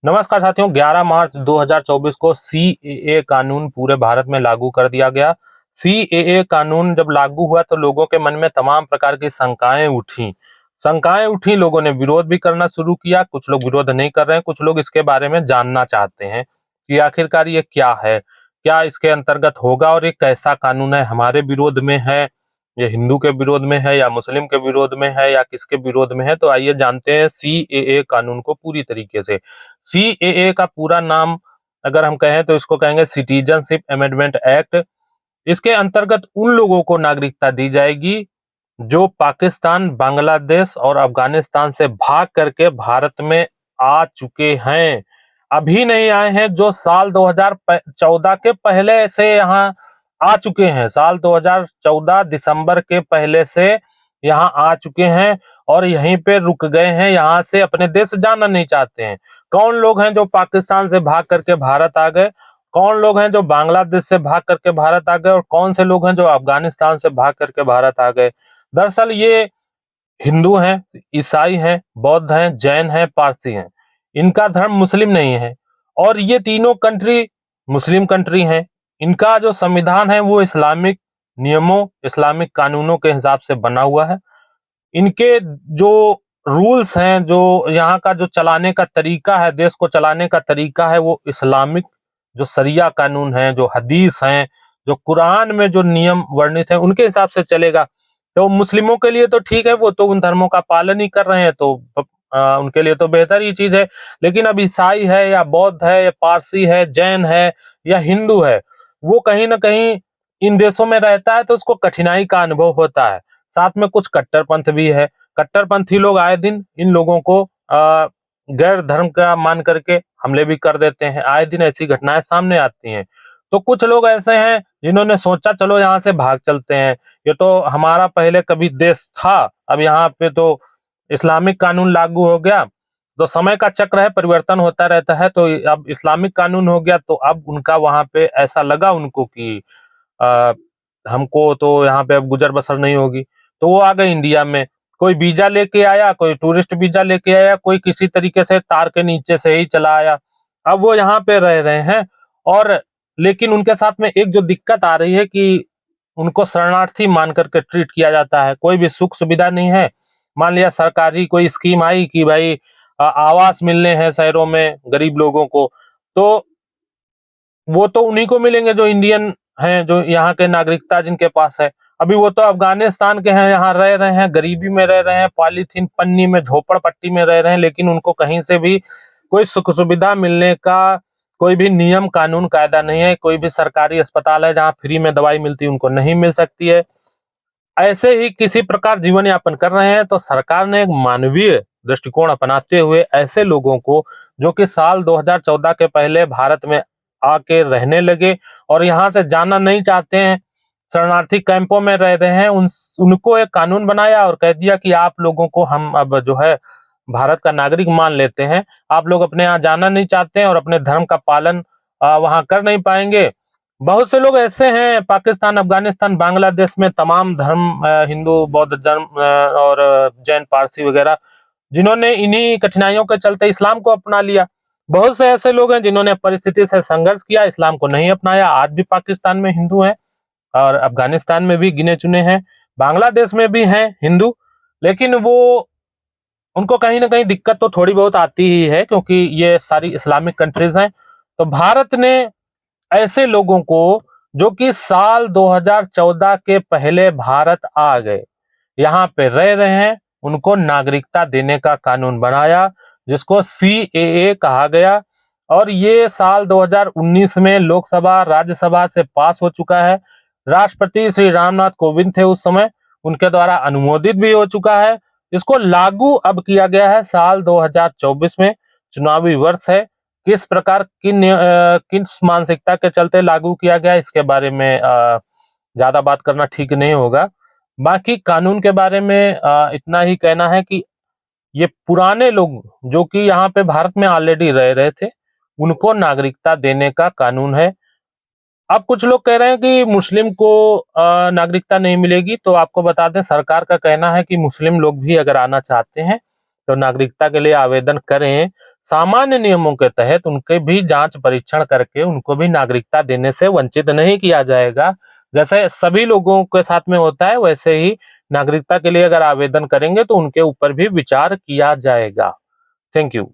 नमस्कार साथियों, 11 मार्च 2024 को सीएए कानून पूरे भारत में लागू कर दिया गया। सीएए कानून जब लागू हुआ तो लोगों के मन में तमाम प्रकार की शंकाएं उठी, लोगों ने विरोध भी करना शुरू किया। कुछ लोग विरोध नहीं कर रहे हैं, कुछ लोग इसके बारे में जानना चाहते हैं कि आखिरकार ये क्या है, क्या इसके अंतर्गत होगा और ये कैसा कानून है, हमारे विरोध में है, ये हिंदू के विरोध में है या मुस्लिम के विरोध में है या किसके विरोध में है। तो आइए जानते हैं सीएए कानून को पूरी तरीके से। सीएए का पूरा नाम अगर हम कहें तो इसको कहेंगे सिटीजनशिप अमेंडमेंट एक्ट। इसके अंतर्गत उन लोगों को नागरिकता दी जाएगी जो पाकिस्तान, बांग्लादेश और अफगानिस्तान से भाग करके भारत में आ चुके हैं। अभी नहीं आए हैं, जो साल 2014 के पहले से यहाँ आ चुके हैं। साल 2014 दिसंबर के पहले से यहाँ आ चुके हैं और यहीं पे रुक गए हैं, यहाँ से अपने देश जाना नहीं चाहते हैं। कौन लोग हैं जो पाकिस्तान से भाग करके भारत आ गए, कौन लोग हैं जो बांग्लादेश से भाग करके भारत आ गए और कौन से लोग हैं जो अफगानिस्तान से भाग करके भारत आ गए। दरअसल ये हिंदू हैं, ईसाई हैं, बौद्ध हैं, जैन हैं, पारसी हैं। इनका धर्म मुस्लिम नहीं है और ये तीनों कंट्री मुस्लिम कंट्री हैं। इनका जो संविधान है वो इस्लामिक नियमों, इस्लामिक कानूनों के हिसाब से बना हुआ है। इनके जो रूल्स हैं, जो यहाँ का जो चलाने का तरीका है, देश को चलाने का तरीका है, वो इस्लामिक जो शरिया कानून है, जो हदीस हैं, जो कुरान में जो नियम वर्णित है उनके हिसाब से चलेगा। तो मुस्लिमों के लिए तो ठीक है, वो तो उन धर्मों का पालन ही कर रहे हैं, तो उनके लिए तो बेहतर ही चीज है। लेकिन अब ईसाई है या बौद्ध है या पारसी है, जैन है या हिंदू है, वो कहीं ना कहीं इन देशों में रहता है तो उसको कठिनाई का अनुभव होता है। साथ में कुछ कट्टरपंथ भी है। कट्टरपंथी लोग आए दिन इन लोगों को गैर धर्म का मान करके हमले भी कर देते हैं। आए दिन ऐसी घटनाएं सामने आती हैं। तो कुछ लोग ऐसे हैं जिन्होंने सोचा चलो यहाँ से भाग चलते हैं, ये तो हमारा पहले कभी देश था, अब यहाँ पे तो इस्लामिक कानून लागू हो गया, तो समय का चक्र है, परिवर्तन होता रहता है। तो अब इस्लामिक कानून हो गया तो अब उनका वहां पे ऐसा लगा उनको कि आ, हमको तो यहाँ पे अब गुजर बसर नहीं होगी, तो वो आ गए इंडिया में। कोई वीजा लेके आया, कोई टूरिस्ट वीजा लेके आया, कोई किसी तरीके से तार के नीचे से ही चला आया। अब वो यहाँ पे रह रहे हैं और लेकिन उनके साथ में एक जो दिक्कत आ रही है कि उनको शरणार्थी मान करके ट्रीट किया जाता है। कोई भी सुख सुविधा नहीं है। मान लिया सरकारी कोई स्कीम आई कि भाई आवास मिलने हैं शहरों में गरीब लोगों को, तो वो तो उन्हीं को मिलेंगे जो इंडियन हैं, जो यहाँ के नागरिकता जिनके पास है। अभी वो तो अफगानिस्तान के हैं, यहाँ रह रहे हैं, गरीबी में रह रहे हैं, पॉलीथीन पन्नी में झोपड़पट्टी में रह रहे हैं, लेकिन उनको कहीं से भी कोई सुख सुविधा मिलने का कोई भी नियम कानून कायदा नहीं है। कोई भी सरकारी अस्पताल है जहाँ फ्री में दवाई मिलती है उनको नहीं मिल सकती है। ऐसे ही किसी प्रकार जीवन यापन कर रहे हैं। तो सरकार ने एक मानवीय दृष्टिकोण अपनाते हुए ऐसे लोगों को जो कि साल 2014 के पहले भारत में आके रहने लगे और यहाँ से जाना नहीं चाहते हैं, शरणार्थी कैंपों में रह रहे हैं, उनको एक कानून बनाया और कह दिया कि आप लोगों को हम अब जो है भारत का नागरिक मान लेते हैं। आप लोग अपने यहाँ जाना नहीं चाहते हैं और अपने धर्म का पालन वहां कर नहीं पाएंगे। बहुत से लोग ऐसे हैं पाकिस्तान, अफगानिस्तान, बांग्लादेश में तमाम धर्म, हिंदू, बौद्ध धर्म और जैन, पारसी वगैरह, जिन्होंने इन्हीं कठिनाइयों के चलते इस्लाम को अपना लिया। बहुत से ऐसे लोग हैं जिन्होंने परिस्थिति से संघर्ष किया, इस्लाम को नहीं अपनाया। आज भी पाकिस्तान में हिंदू हैं और अफगानिस्तान में भी गिने चुने हैं, बांग्लादेश में भी हैं हिंदू। लेकिन वो उनको कहीं ना कहीं दिक्कत तो थोड़ी बहुत आती ही है क्योंकि ये सारी इस्लामिक कंट्रीज हैं। तो भारत ने ऐसे लोगों को जो कि साल 2014 के पहले भारत आ गए, यहाँ पे रह रहे हैं, उनको नागरिकता देने का कानून बनाया जिसको सीएए कहा गया। और ये साल 2019 में लोकसभा, राज्यसभा से पास हो चुका है। राष्ट्रपति श्री रामनाथ कोविंद थे उस समय, उनके द्वारा अनुमोदित भी हो चुका है। इसको लागू अब किया गया है साल 2024 में, चुनावी वर्ष है। किस प्रकार किस मानसिकता के चलते लागू किया गया इसके बारे में ज्यादा बात करना ठीक नहीं होगा। बाकी कानून के बारे में इतना ही कहना है कि ये पुराने लोग जो कि यहाँ पे भारत में ऑलरेडी रह रहे थे, उनको नागरिकता देने का कानून है। अब कुछ लोग कह रहे हैं कि मुस्लिम को नागरिकता नहीं मिलेगी, तो आपको बता दें सरकार का कहना है कि मुस्लिम लोग भी अगर आना चाहते हैं तो नागरिकता के लिए आवेदन करें, सामान्य नियमों के तहत उनके भी जांच परीक्षण करके उनको भी नागरिकता देने से वंचित नहीं किया जाएगा। जैसे सभी लोगों के साथ में होता है, वैसे ही नागरिकता के लिए अगर आवेदन करेंगे तो उनके ऊपर भी विचार किया जाएगा। Thank you.